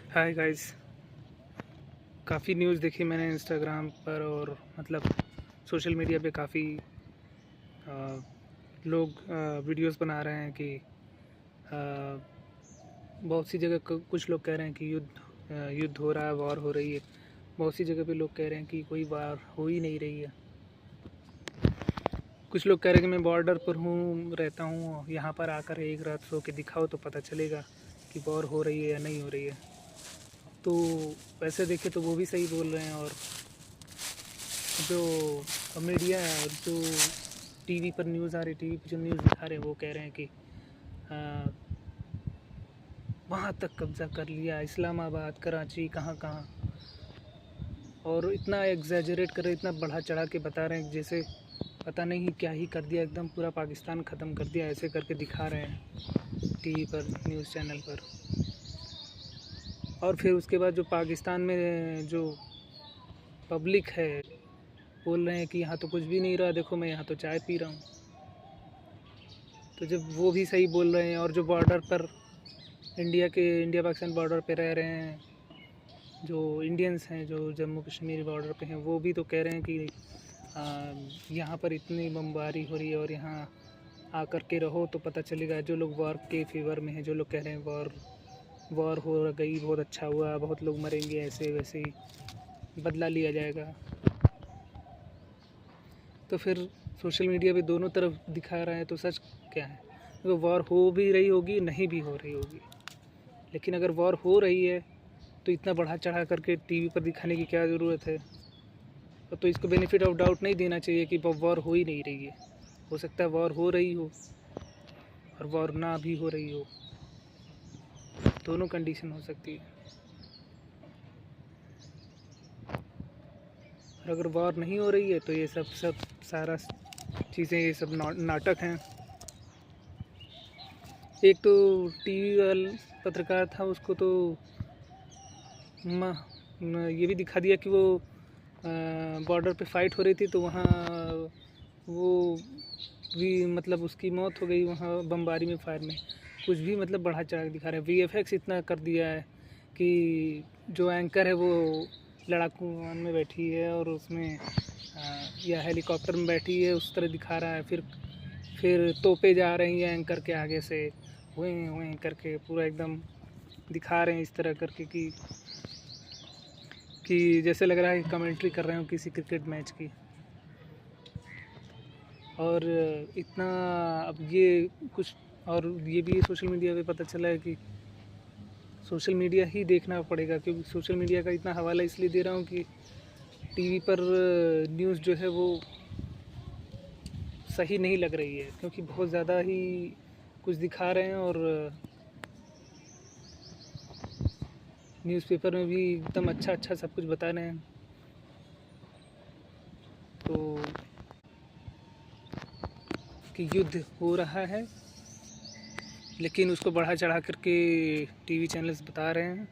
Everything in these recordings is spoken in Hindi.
Hi guys. काफ़ी न्यूज़ देखी मैंने इंस्टाग्राम पर और मतलब सोशल मीडिया पे काफ़ी लोग वीडियोस बना रहे हैं कि अ, बहुत सी जगह कुछ लोग कह रहे हैं कि युद्ध हो रहा है, वॉर हो रही है। बहुत सी जगह पे लोग कह रहे हैं कि कोई वार हो ही नहीं रही है। कुछ लोग कह रहे हैं कि मैं बॉर्डर पर हूँ, रहता हूँ, यहाँ पर आकर एक रात सो के दिखाओ तो पता चलेगा कि वॉर हो रही है या नहीं हो रही है। तो वैसे देखे तो वो भी सही बोल रहे हैं। और जो मीडिया है और जो टीवी पर न्यूज़ आ रही, टीवी पर जो न्यूज़ दिखा रहे हैं, वो कह रहे हैं कि वहाँ तक कब्ज़ा कर लिया, इस्लामाबाद, कराची, कहाँ कहाँ। और इतना एग्जैजरेट कर रहे, इतना बढ़ा चढ़ा के बता रहे हैं जैसे पता नहीं क्या ही कर दिया, एकदम पूरा पाकिस्तान ख़त्म कर दिया, ऐसे करके दिखा रहे हैं टीवी पर, न्यूज़ चैनल पर। और फिर उसके बाद जो पाकिस्तान में जो पब्लिक है, बोल रहे हैं कि यहाँ तो कुछ भी नहीं रहा, देखो मैं यहाँ तो चाय पी रहा हूँ। तो जब वो भी सही बोल रहे हैं और जो बॉर्डर पर इंडिया पाकिस्तान बॉर्डर पे रह रहे हैं, जो इंडियंस हैं जो जम्मू कश्मीर बॉर्डर पे हैं, वो भी तो कह रहे हैं कि यहाँ पर इतनी बमबारी हो रही है और यहाँ आकर के रहो तो पता चलेगा। जो लोग वॉर के फेवर में हैं, जो लोग कह रहे हैं वॉर हो गई, बहुत अच्छा हुआ, बहुत लोग मरेंगे, ऐसे वैसे ही बदला लिया जाएगा। तो फिर सोशल मीडिया पे दोनों तरफ दिखा रहा है, तो सच क्या है? तो वॉर हो भी रही होगी, नहीं भी हो रही होगी, लेकिन अगर वॉर हो रही है तो इतना बढ़ा चढ़ा करके टीवी पर दिखाने की क्या ज़रूरत है? तो इसको बेनिफिट ऑफ डाउट नहीं देना चाहिए कि वॉर हो ही नहीं रही है। हो सकता है वॉर हो रही हो और वॉर ना भी हो रही हो, दोनों कंडीशन हो सकती है। और अगर वॉर नहीं हो रही है तो ये सब सारा चीज़ें, ये सब नाटक हैं। एक तो टीवी वाला पत्रकार था, उसको तो ये भी दिखा दिया कि वो बॉर्डर पे फाइट हो रही थी, तो वहाँ वो भी मतलब उसकी मौत हो गई वहाँ बमबारी में, फायर में। कुछ भी मतलब बढ़ा चढ़ा के दिखा रहे हैं। वीएफएक्स इतना कर दिया है कि जो एंकर है वो लड़ाकू विमान में बैठी है और उसमें या हेलीकॉप्टर में बैठी है, उस तरह दिखा रहा है। फिर तोपे जा रही हैं एंकर के आगे से, हुए करके पूरा एकदम दिखा रहे हैं इस तरह करके कि जैसे लग रहा है कि कमेंट्री कर रहे हो किसी क्रिकेट मैच की। और इतना अब ये कुछ, और ये भी सोशल मीडिया पे पता चला है कि सोशल मीडिया ही देखना पड़ेगा, क्योंकि सोशल मीडिया का इतना हवाला इसलिए दे रहा हूँ कि टीवी पर न्यूज़ जो है वो सही नहीं लग रही है, क्योंकि बहुत ज़्यादा ही कुछ दिखा रहे हैं। और न्यूज़पेपर में भी एकदम अच्छा सब कुछ बता रहे हैं। तो कि युद्ध हो रहा है, लेकिन उसको बढ़ा चढ़ा करके टीवी चैनल्स बता रहे हैं।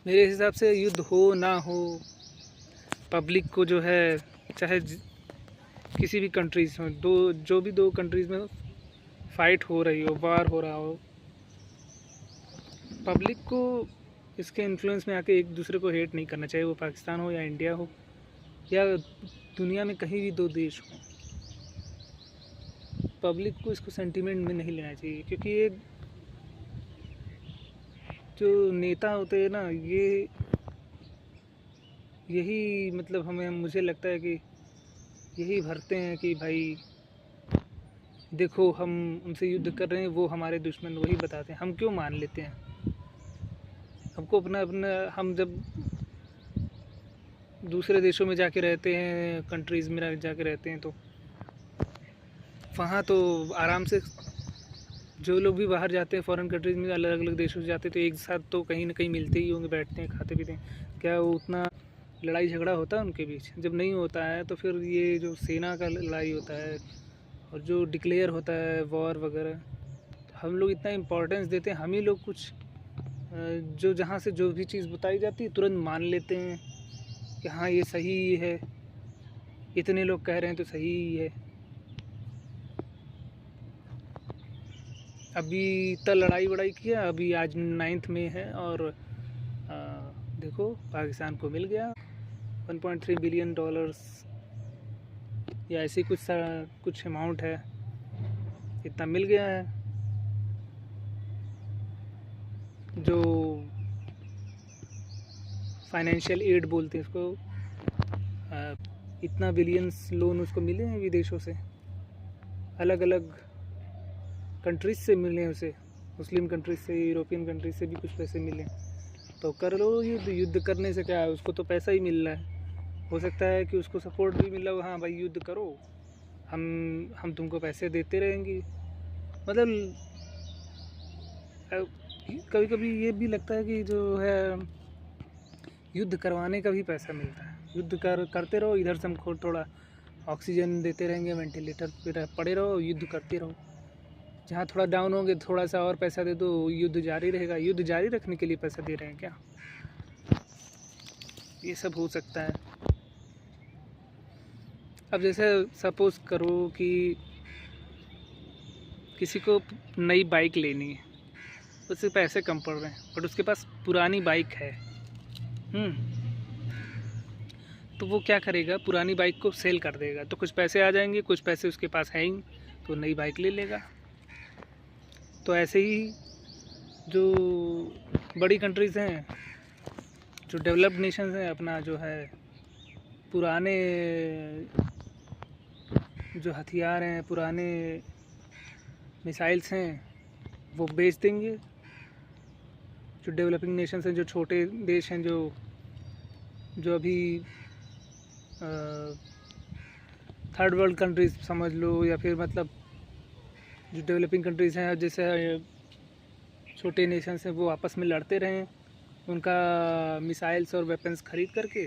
मेरे हिसाब से युद्ध हो ना हो, पब्लिक को जो है, चाहे किसी भी कंट्रीज़ में दो कंट्रीज़ में फ़ाइट हो रही हो, वार हो रहा हो, पब्लिक को इसके इन्फ्लुएंस में आके एक दूसरे को हेट नहीं करना चाहिए। वो पाकिस्तान हो या इंडिया हो या दुनिया में कहीं भी दो देश हो, पब्लिक को इसको सेंटीमेंट में नहीं लेना चाहिए। क्योंकि ये जो नेता होते हैं ना, यही मतलब मुझे लगता है कि यही भरते हैं कि भाई देखो हम उनसे युद्ध कर रहे हैं, वो हमारे दुश्मन, वही बताते हैं। हम क्यों मान लेते हैं? हमको अपना अपना हम जब दूसरे देशों में जाके रहते हैं, कंट्रीज़ में जाके रहते हैं, तो वहाँ तो आराम से जो लोग भी बाहर जाते हैं फॉरेन कंट्रीज़ में, अलग अलग देशों से जाते हैं, तो एक साथ तो कहीं ना कहीं मिलते ही होंगे, बैठते हैं, खाते पीते हैं। क्या वो उतना लड़ाई झगड़ा होता है उनके बीच? जब नहीं होता है तो फिर ये जो सेना का लड़ाई होता है और जो डिक्लेयर होता है वॉर वगैरह, तो हम लोग इतना इम्पोर्टेंस देते हैं। हम ही लोग कुछ जो जहाँ से जो भी चीज़ बताई जाती है तुरंत मान लेते हैं कि हाँ ये सही है, इतने लोग कह रहे हैं तो सही ही है। अभी तक लड़ाई वड़ाई किया, अभी आज 9 मई है और देखो पाकिस्तान को मिल गया 1.3 बिलियन डॉलर्स या ऐसी कुछ अमाउंट है, इतना मिल गया है। जो फाइनेंशियल एड बोलते हैं इसको, इतना बिलियंस लोन उसको मिले हैं विदेशों से, अलग अलग कंट्रीज से मिले हैं उसे, मुस्लिम कंट्रीज से, यूरोपियन कंट्रीज से भी कुछ पैसे मिले। तो कर लो युद्ध, युद्ध करने से क्या है, उसको तो पैसा ही मिल रहा है। हो सकता है कि उसको सपोर्ट भी मिल रहा हो, हाँ भाई युद्ध करो, हम तुमको पैसे देते रहेंगे। मतलब कभी कभी ये भी लगता है कि जो है युद्ध करवाने का भी पैसा मिलता है। युद्ध करते रहो, इधर से हम थोड़ा ऑक्सीजन देते रहेंगे, वेंटिलेटर पर पड़े रहो, युद्ध करते रहो। जहाँ थोड़ा डाउन होंगे थोड़ा सा और पैसा दे दो, युद्ध जारी रहेगा। युद्ध जारी रखने के लिए पैसा दे रहे हैं क्या? ये सब हो सकता है। अब जैसे सपोज करो कि किसी को नई बाइक लेनी है, उससे पैसे कम पड़ रहे हैं, बट उसके पास पुरानी बाइक है। तो वो क्या करेगा, पुरानी बाइक को सेल कर देगा, तो कुछ पैसे आ जाएंगे, कुछ पैसे उसके पास है ही, तो नई बाइक ले लेगा। तो ऐसे ही जो बड़ी कंट्रीज़ हैं, जो डेवलप्ड नेशंस हैं, अपना जो है पुराने जो हथियार हैं, पुराने मिसाइल्स हैं, वो बेच देंगे। जो डेवलपिंग नेशंस हैं, जो छोटे देश हैं, जो अभी थर्ड वर्ल्ड कंट्रीज समझ लो, या फिर मतलब जो डेवलपिंग कंट्रीज़ हैं, जैसे छोटे नेशंस हैं, वो आपस में लड़ते रहें, उनका मिसाइल्स और वेपन्स ख़रीद करके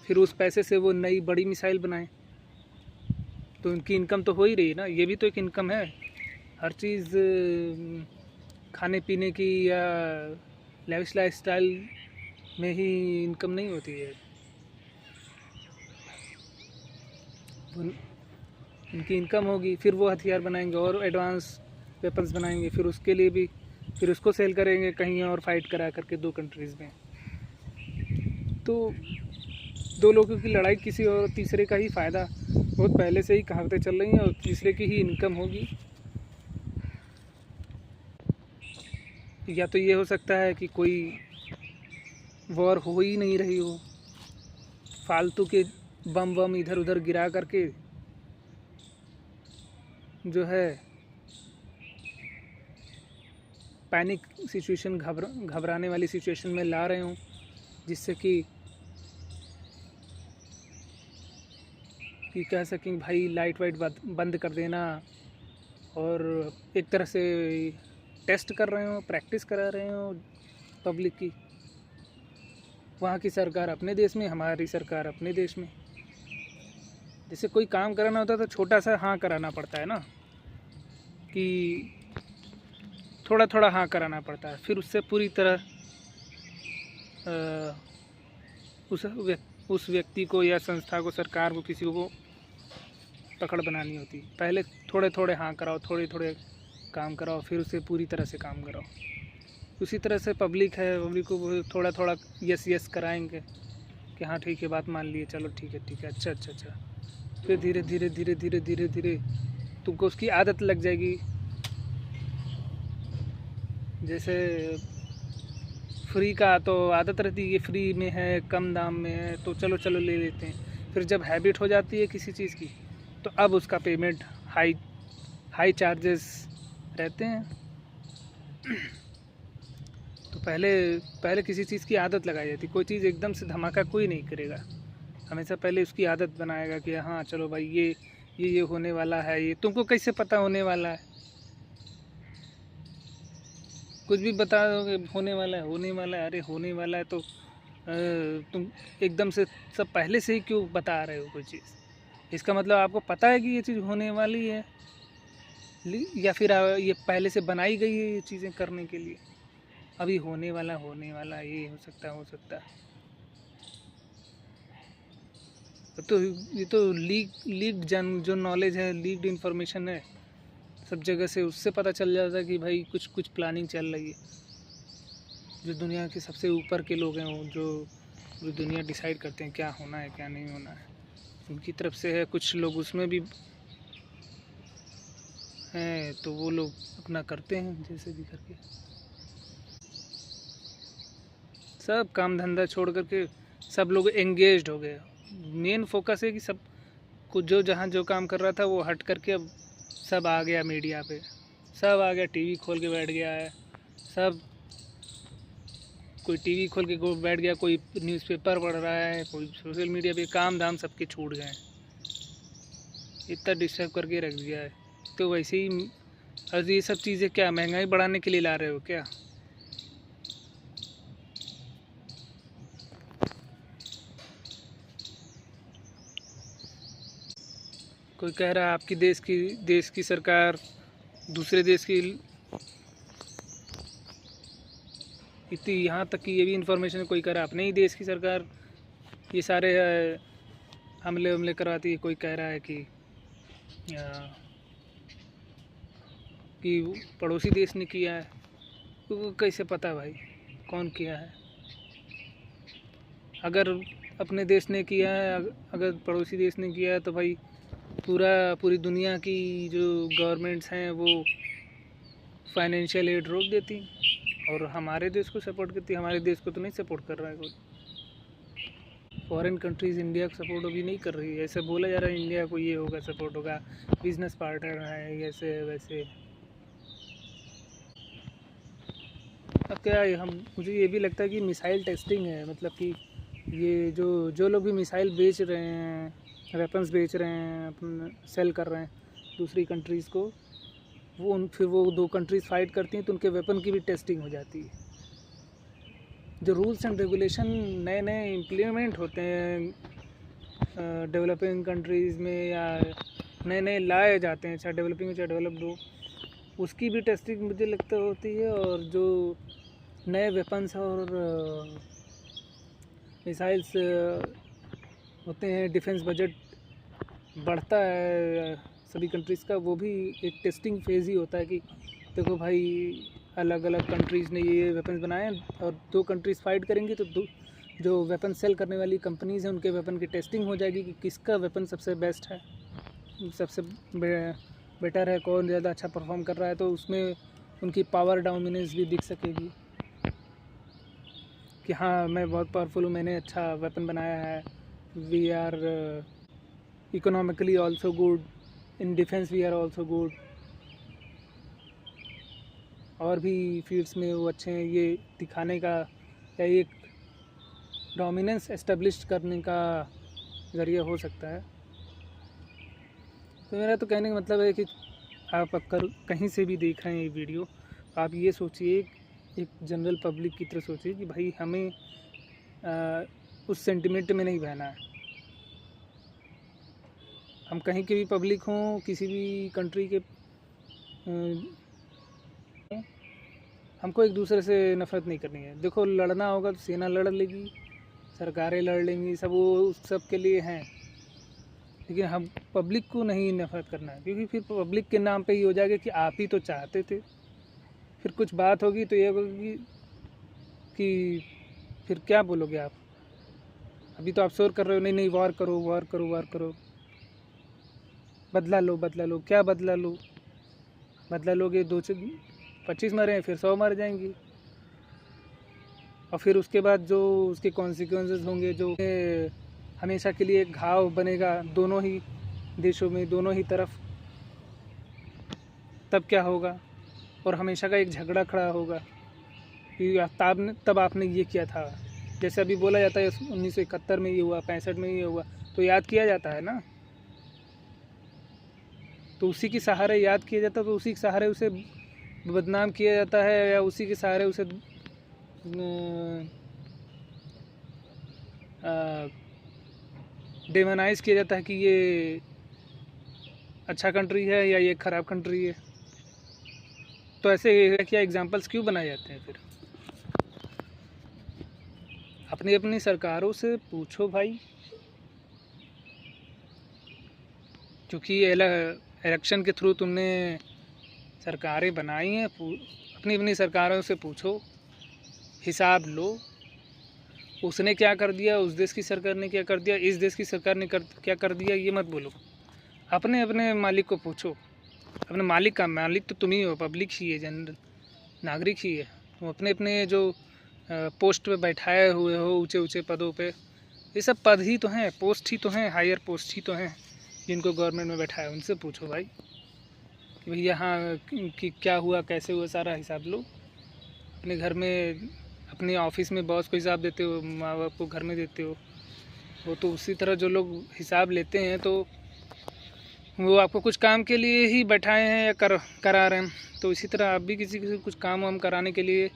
फिर उस पैसे से वो नई बड़ी मिसाइल बनाएं। तो उनकी इनकम तो हो ही रही है ना, ये भी तो एक इनकम है। हर चीज़ खाने पीने की या लेविश लाइफस्टाइल में ही इनकम नहीं होती है। उनकी इनकम होगी, फिर वो हथियार बनाएंगे और एडवांस वेपन्स बनाएंगे, फिर उसके लिए भी फिर उसको सेल करेंगे कहीं और फाइट करा करके दो कंट्रीज़ में। तो दो लोगों की लड़ाई किसी और तीसरे का ही फ़ायदा, बहुत पहले से ही कहावतें चल रही हैं, और तीसरे की ही इनकम होगी। या तो ये हो सकता है कि कोई वॉर हो ही नहीं रही हो, फालतू के बम इधर उधर गिरा करके जो है पैनिक सिचुएशन, घबराने वाली सिचुएशन में ला रहे हूँ, जिससे कि कह सकें भाई लाइट वाइट बंद कर देना, और एक तरह से टेस्ट कर रहे हो, प्रैक्टिस करा रहे हो पब्लिक की। वहाँ की सरकार अपने देश में, हमारी सरकार अपने देश में। जैसे कोई काम कराना होता है तो छोटा सा हाँ कराना पड़ता है ना, कि थोड़ा थोड़ा हाँ कराना पड़ता है, फिर उससे पूरी तरह उस व्यक्ति को या संस्था को, सरकार को, किसी को पकड़ बनानी होती। पहले थोड़े थोड़े हाँ कराओ, थोड़े थोड़े काम कराओ, फिर उसे पूरी तरह से काम कराओ। उसी तरह से पब्लिक है, पब्लिक को थोड़ा थोड़ा यस कराएंगे कि हाँ ठीक है, बात मान लिए, चलो ठीक है, अच्छा। फिर धीरे धीरे तुमको उसकी आदत लग जाएगी। जैसे फ्री का तो आदत रहती है, ये फ्री में है, कम दाम में है, तो चलो ले लेते हैं। फिर जब हैबिट हो जाती है किसी चीज़ की, तो अब उसका पेमेंट हाई चार्जेस रहते हैं। तो पहले किसी चीज़ की आदत लगाई जाती। कोई चीज़ एकदम से धमाका कोई नहीं करेगा, हमेशा पहले उसकी आदत बनाएगा कि हाँ चलो भाई ये होने वाला है। ये तुमको कैसे पता होने वाला है? कुछ भी बता दोगे होने वाला है, अरे होने वाला है तो तुम एकदम से सब पहले से ही क्यों बता रहे हो कोई चीज़? इसका मतलब आपको पता है कि ये चीज़ होने वाली है, या फिर ये पहले से बनाई गई है ये चीज़ें करने के लिए। अभी होने वाला ये हो सकता है। तो ये तो लीक्ड जो नॉलेज है, लीक्ड इन्फॉर्मेशन है, सब जगह से उससे पता चल जाता है कि भाई कुछ कुछ प्लानिंग चल रही है। जो दुनिया के सबसे ऊपर के लोग हैं, वो जो दुनिया डिसाइड करते हैं क्या होना है क्या नहीं होना है, उनकी तरफ से है। कुछ लोग उसमें भी हैं, तो वो लोग अपना करते हैं जैसे भी करके। सब काम धंधा छोड़ करके सब लोग एंगेज्ड हो गए। मेन फोकस है कि सब कुछ जो जहाँ जो काम कर रहा था वो हट करके अब सब आ गया मीडिया पे, सब आ गया, टीवी खोल के बैठ गया है सब। कोई टीवी खोल के बैठ गया, कोई न्यूज़पेपर पढ़ रहा है, कोई सोशल मीडिया पे। काम धाम सबके छूट गए, इतना डिस्टर्ब करके रख दिया है। तो वैसे ही, और ये सब चीज़ें क्या महंगाई बढ़ाने के लिए ला रहे हो क्या? कोई कह रहा है आपकी देश की सरकार दूसरे देश की, इतनी यहाँ तक कि ये भी इंफॉर्मेशन कोई कह रहा है अपने ही देश की सरकार ये सारे हमले करवाती है। कोई कह रहा है कि पड़ोसी देश ने किया है। तो कैसे पता भाई कौन किया है? अगर अपने देश ने किया है, अगर पड़ोसी देश ने किया है, तो भाई पूरी दुनिया की जो गवर्नमेंट्स हैं वो फाइनेंशियल एड रोक देती और हमारे देश को सपोर्ट करती। हमारे देश को तो नहीं सपोर्ट कर रहा है कोई। फॉरेन कंट्रीज़ इंडिया को सपोर्ट अभी नहीं कर रही है। ऐसे बोला जा रहा है इंडिया को ये होगा, सपोर्ट होगा, बिजनेस पार्टनर है, ऐसे वैसे। अब क्या है, मुझे ये भी लगता है कि मिसाइल टेस्टिंग है। मतलब कि ये जो लोग भी मिसाइल बेच रहे हैं, वेपन्स बेच रहे हैं, अपन सेल कर रहे हैं दूसरी कंट्रीज़ को, फिर वो दो कंट्रीज़ फाइट करती हैं तो उनके वेपन की भी टेस्टिंग हो जाती है। जो रूल्स एंड रेगुलेशन नए नए इम्प्लीमेंट होते हैं डेवलपिंग कंट्रीज़ में, या नए नए लाए जाते हैं, चाहे डेवलपिंग हो चाहे डेवलप्ड हो, उसकी भी टेस्टिंग मुझे लगता होती है। और जो नए वेपन्स और मिसाइल्स होते हैं, डिफेंस बजट बढ़ता है सभी कंट्रीज़ का, वो भी एक टेस्टिंग फेज़ ही होता है कि देखो भाई अलग अलग कंट्रीज़ ने ये वेपन्स बनाए हैं और दो कंट्रीज़ फाइट करेंगी तो जो वेपन सेल करने वाली कंपनीज़ हैं उनके वेपन की टेस्टिंग हो जाएगी कि किसका वेपन सबसे बेस्ट है, सबसे बेटर है, कौन ज़्यादा अच्छा परफॉर्म कर रहा है। तो उसमें उनकी पावर डोमिनेंस भी दिख सकेगी कि हाँ मैं बहुत पावरफुल हूँ, मैंने अच्छा वेपन बनाया है। We are economically also good, in defence we are also good. और भी फील्ड्स में वो अच्छे हैं, ये दिखाने का या एक डोमिनेंस एस्टेब्लिश करने का ज़रिया हो सकता है। तो मेरा तो कहने का मतलब है कि आप अगर कहीं से भी देख रहे हैं ये वीडियो, आप ये सोचिए, एक जनरल पब्लिक की तरह सोचिए कि भाई हमें उस सेंटिमेंट में नहीं बहना है। हम कहीं के भी पब्लिक हों, किसी भी कंट्री के, हमको एक दूसरे से नफ़रत नहीं करनी है। देखो लड़ना होगा तो सेना लड़ लेगी, सरकारें लड़ लेंगी, सब वो उस सब के लिए हैं, लेकिन हम पब्लिक को नहीं नफ़रत करना है, क्योंकि फिर पब्लिक के नाम पे ही हो जाएगा कि आप ही तो चाहते थे। फिर कुछ बात होगी तो ये होगी कि फिर क्या बोलोगे आप? अभी तो आप शोर कर रहे हो, नहीं नहीं वॉर करो वॉर करो वॉर करो, बदला लो बदला लो। क्या बदला लो? बदला लोगे 25 मरे हैं, फिर 100 मर जाएंगी, और फिर उसके बाद जो उसके कॉन्सिक्वेंसेस होंगे, जो हमेशा के लिए एक घाव बनेगा दोनों ही देशों में, दोनों ही तरफ, तब क्या होगा? और हमेशा का एक झगड़ा खड़ा होगा कि तब आपने ये किया था। जैसे अभी बोला जाता है 1971 में ये हुआ, 65 में ये हुआ, तो याद किया जाता है ना, तो उसी के सहारे याद किया जाता है, तो उसी के सहारे उसे बदनाम किया जाता है, या उसी के सहारे उसे डेमोनाइज किया जाता है कि ये अच्छा कंट्री है या ये ख़राब कंट्री है। तो ऐसे क्या एग्जांपल्स क्यों बनाए जाते हैं? फिर अपनी अपनी सरकारों से पूछो भाई, क्योंकि इलेक्शन के थ्रू तुमने सरकारें बनाई हैं, अपनी अपनी सरकारों से पूछो, हिसाब लो, उसने क्या कर दिया, उस देश की सरकार ने क्या कर दिया, इस देश की सरकार ने क्या कर दिया, ये मत बोलो। अपने अपने मालिक को पूछो। अपने मालिक का मालिक तो तुम ही हो, पब्लिक ही है, जनरल नागरिक ही है। तुम अपने अपने जो पोस्ट पे बैठाए हुए हो, ऊंचे ऊंचे पदों पे, ये सब पद ही तो हैं, पोस्ट ही तो हैं, हायर पोस्ट ही तो हैं जिनको गवर्नमेंट में बैठाया। उनसे पूछो भाई कि भैया हाँ कि क्या हुआ, कैसे हुआ, सारा हिसाब लो। अपने घर में, अपने ऑफिस में बॉस को हिसाब देते हो, माँ बाप को घर में देते हो, वो तो उसी तरह जो लोग हिसाब लेते हैं तो वो आपको कुछ काम के लिए ही बैठाए हैं या करा रहे हैं। तो इसी तरह आप भी किसी किसी कुछ काम वाम कराने के लिए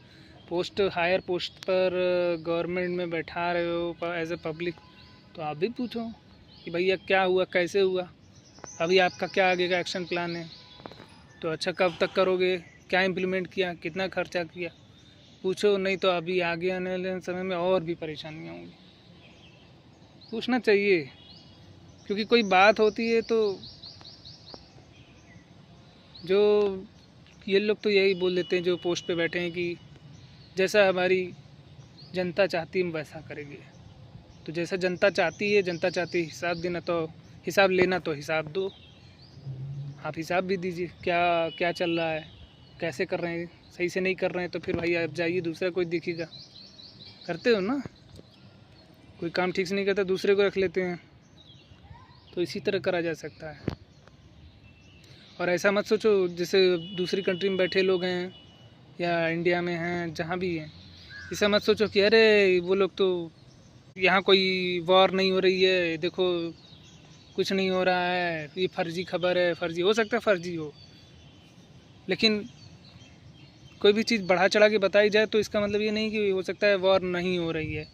पोस्ट, हायर पोस्ट पर गवर्नमेंट में बैठा रहे हो एज ए पब्लिक, तो आप भी पूछो कि भैया क्या हुआ, कैसे हुआ, अभी आपका क्या आगे का एक्शन प्लान है, तो अच्छा कब तक करोगे, क्या इम्प्लीमेंट किया, कितना खर्चा किया, पूछो। नहीं तो अभी आगे आने वाले समय में और भी परेशानियाँ होंगी। पूछना चाहिए, क्योंकि कोई बात होती है तो जो ये लोग तो यही बोल देते हैं जो पोस्ट पे बैठे हैं कि जैसा हमारी जनता चाहती है हम वैसा करेंगे। तो जैसा जनता चाहती है, जनता चाहती है हिसाब देना, तो हिसाब लेना तो हिसाब दो। आप हिसाब भी दीजिए, क्या क्या चल रहा है, कैसे कर रहे हैं, सही से नहीं कर रहे हैं तो फिर भाई आप जाइए, दूसरा कोई दिखेगा। करते हो ना, कोई काम ठीक से नहीं करता दूसरे को रख लेते हैं, तो इसी तरह करा जा सकता है। और ऐसा मत सोचो जैसे दूसरी कंट्री में बैठे लोग हैं या इंडिया में हैं, जहाँ भी हैं, ऐसा मत सोचो कि अरे वो लोग तो यहाँ कोई वॉर नहीं हो रही है, देखो कुछ नहीं हो रहा है, ये फर्जी खबर है। फर्जी हो सकता है, फर्जी हो, लेकिन कोई भी चीज़ बढ़ा चढ़ा के बताई जाए तो इसका मतलब ये नहीं कि हो सकता है वॉर नहीं हो रही है।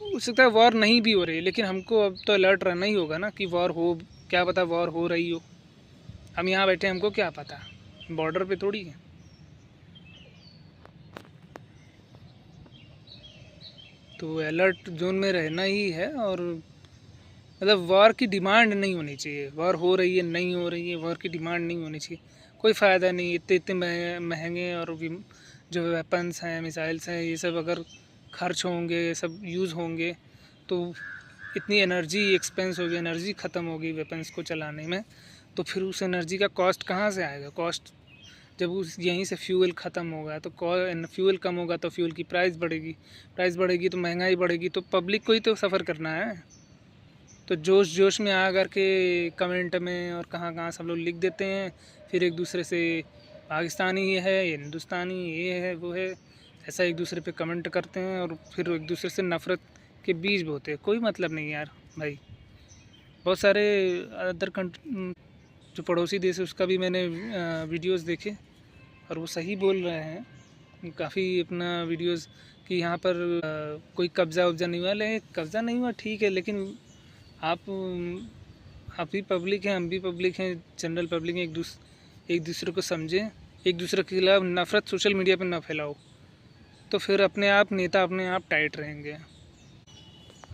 हो सकता है वॉर नहीं भी हो रही है, लेकिन हमको अब तो अलर्ट रहना ही होगा ना कि वॉर हो, क्या पता वॉर हो रही हो। हम यहाँ बैठे, हमको क्या पता, बॉर्डर पे थोड़ी है। तो अलर्ट जोन में रहना ही है। और मतलब वॉर की डिमांड नहीं होनी चाहिए, वॉर हो रही है नहीं हो रही है, वॉर की डिमांड नहीं होनी चाहिए। कोई फ़ायदा नहीं, इतने इतने महंगे और जो वेपन्स हैं, मिसाइल्स हैं, ये सब अगर खर्च होंगे, ये सब यूज़ होंगे तो इतनी एनर्जी एक्सपेंस होगी, एनर्जी ख़त्म होगी वेपन्स को चलाने में, तो फिर उस एनर्जी का कॉस्ट कहाँ से आएगा। कॉस्ट जब उस यहीं से फ्यूल ख़त्म होगा तो फ्यूल कम होगा तो फ्यूल की प्राइस बढ़ेगी, प्राइस बढ़ेगी तो महंगाई बढ़ेगी, तो पब्लिक को ही तो सफ़र करना है। तो जोश जोश में आ कर के कमेंट में और कहाँ कहाँ सब लोग लिख देते हैं, फिर एक दूसरे से पाकिस्तानी ये है, ये हिंदुस्तानी ये है, वो है, ऐसा एक दूसरे पे कमेंट करते हैं और फिर एक दूसरे से नफ़रत के बीज बोते हैं। कोई मतलब नहीं यार भाई। बहुत सारे अदर जो पड़ोसी देश है उसका भी मैंने वीडियोस देखे और वो सही बोल रहे हैं काफ़ी अपना वीडियोस कि यहाँ पर कोई कब्ज़ा वब्ज़ा नहीं हुआ। लेकिन कब्ज़ा नहीं हुआ ठीक है, लेकिन आप भी पब्लिक हैं, हम भी पब्लिक हैं, जनरल पब्लिक हैं, एक दूसरे को समझें, एक दूसरे के खिलाफ नफ़रत सोशल मीडिया पर ना फैलाओ, तो फिर अपने आप नेता अपने आप टाइट रहेंगे।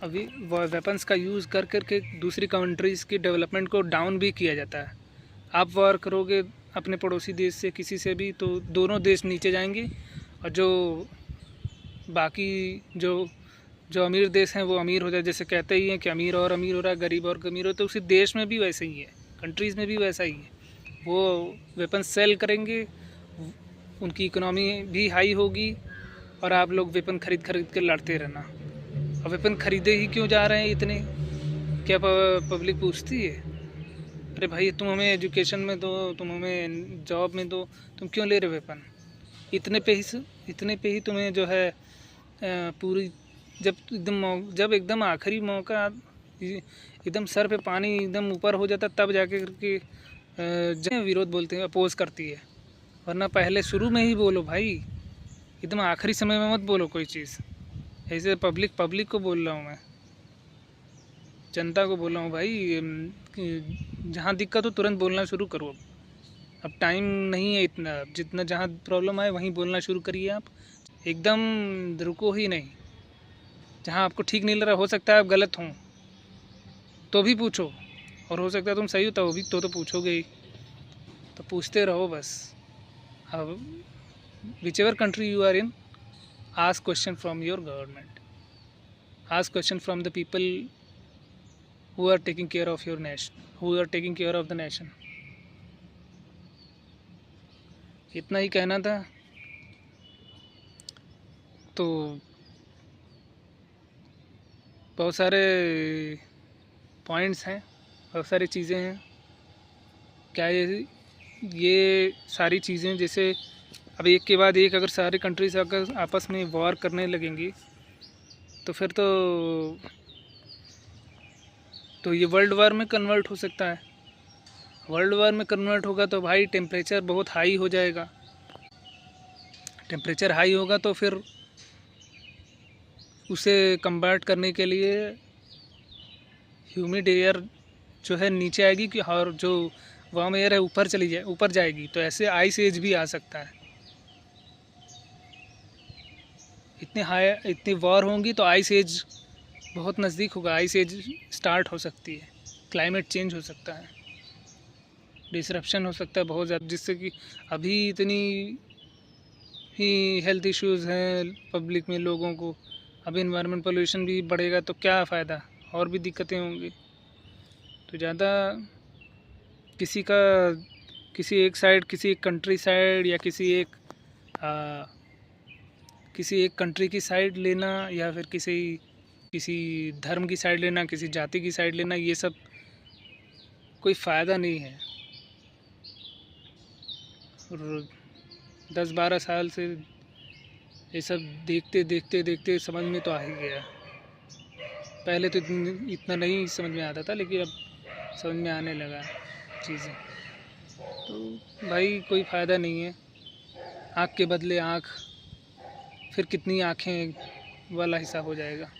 अभी वेपन्स का यूज़ कर करके दूसरी कंट्रीज़ की डेवलपमेंट को डाउन भी किया जाता है। आप वॉर करोगे अपने पड़ोसी देश से किसी से भी, तो दोनों देश नीचे जाएंगे और जो बाकी जो अमीर देश हैं वो अमीर हो जाए। जैसे कहते ही हैं कि अमीर और अमीर हो रहा है, गरीब और गरीब हो, तो उसी देश में भी वैसे ही है, कंट्रीज़ में भी वैसा ही है। वो वेपन सेल करेंगे, उनकी इकोनॉमी भी हाई होगी और आप लोग वेपन खरीद कर लड़ते रहना। और वेपन खरीदे ही क्यों जा रहे हैं इतने, क्या पब्लिक पूछती है? अरे भाई तुम हमें एजुकेशन में दो, तुम हमें जॉब में दो, तुम क्यों ले रहे वेपन? इतने पे ही तुम्हें जो है पूरी जब एकदम आखिरी मौका, एकदम सर पे पानी एकदम ऊपर हो जाता, तब जाके करके विरोध बोलते हैं, अपोज करती है। वरना पहले शुरू में ही बोलो भाई, एकदम आखिरी समय में मत बोलो कोई चीज़। ऐसे पब्लिक को बोल रहा हूँ मैं, जनता को बोल रहा हूँ भाई, जहाँ दिक्कत हो तुरंत बोलना शुरू करो। अब टाइम नहीं है इतना, जितना जहाँ प्रॉब्लम आए वहीं बोलना शुरू करिए। आप एकदम रुको ही नहीं। जहाँ आपको ठीक नहीं लग रहा, हो सकता है आप गलत हों तो भी पूछो, और हो सकता है तुम सही हो तो भी तो पूछोगे ही। तो पूछते रहो बस। अब whichever country you are in, ask question from your government, ask question from the people who are taking care of your nation, who are taking care of the nation. इतना ही कहना था। तो बहुत सारे पॉइंट्स हैं, बहुत सारी चीज़ें हैं। क्या ये सारी चीज़ें जैसे अब एक के बाद एक अगर सारी कंट्रीज अगर आपस में वॉर करने लगेंगी तो फिर तो ये वर्ल्ड वार में कन्वर्ट हो सकता है। वर्ल्ड वार में कन्वर्ट होगा तो भाई टेम्परेचर बहुत हाई हो जाएगा। टेम्परेचर हाई होगा तो फिर उसे कम्बैट करने के लिए ह्यूमिड एयर जो है नीचे आएगी कि, और जो वार्म एयर है ऊपर जाएगी। तो ऐसे आइस एज भी आ सकता है। इतनी वॉर होंगी तो आइस एज बहुत नज़दीक होगा, आइस एज स्टार्ट हो सकती है, क्लाइमेट चेंज हो सकता है, डिसरप्शन हो सकता है बहुत ज़्यादा, जिससे कि अभी इतनी ही हेल्थ इश्यूज़ हैं पब्लिक में लोगों को। अभी इन्वायरमेंट पोल्यूशन भी बढ़ेगा तो क्या फ़ायदा, और भी दिक्कतें होंगी। तो ज़्यादा किसी एक साइड, किसी एक कंट्री साइड या किसी एक कंट्री की साइड लेना या फिर किसी धर्म की साइड लेना, किसी जाति की साइड लेना, ये सब कोई फ़ायदा नहीं है। और 10-12 साल से ये सब देखते समझ में तो आ ही गया। पहले तो इतना नहीं समझ में आता था, लेकिन अब समझ में आने लगा चीज़ें। तो भाई कोई फ़ायदा नहीं है। आँख के बदले आँख, फिर कितनी आँखें वाला हिसाब हो जाएगा।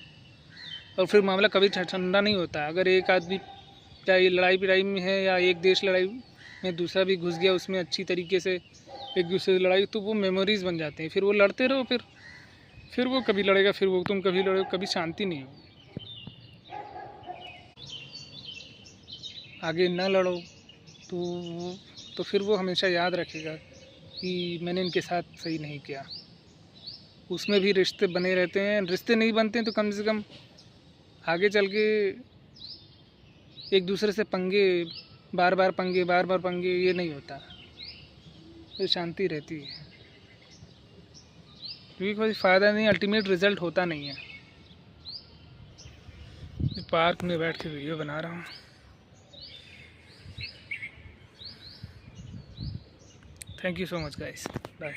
और फिर मामला कभी ठंडा नहीं होता। अगर एक आदमी चाहे लड़ाई में है या एक देश लड़ाई में दूसरा भी घुस गया उसमें अच्छी तरीके से एक दूसरे से लड़ाई, तो वो मेमोरीज़ बन जाते हैं। फिर वो लड़ते रहो, फिर वो कभी लड़ेगा, फिर वो तुम कभी लड़ो, कभी शांति नहीं होगी। आगे ना लड़ो तो फिर वो हमेशा याद रखेगा कि मैंने इनके साथ सही नहीं किया। उसमें भी रिश्ते बने रहते हैं। रिश्ते नहीं बनते तो कम से कम आगे चल के एक दूसरे से बार बार पंगे ये नहीं होता, तो शांति रहती है। क्योंकि कोई फ़ायदा नहीं, अल्टीमेट रिज़ल्ट होता नहीं है। पार्क में बैठ के वीडियो बना रहा हूँ। Thank you so much guys, bye.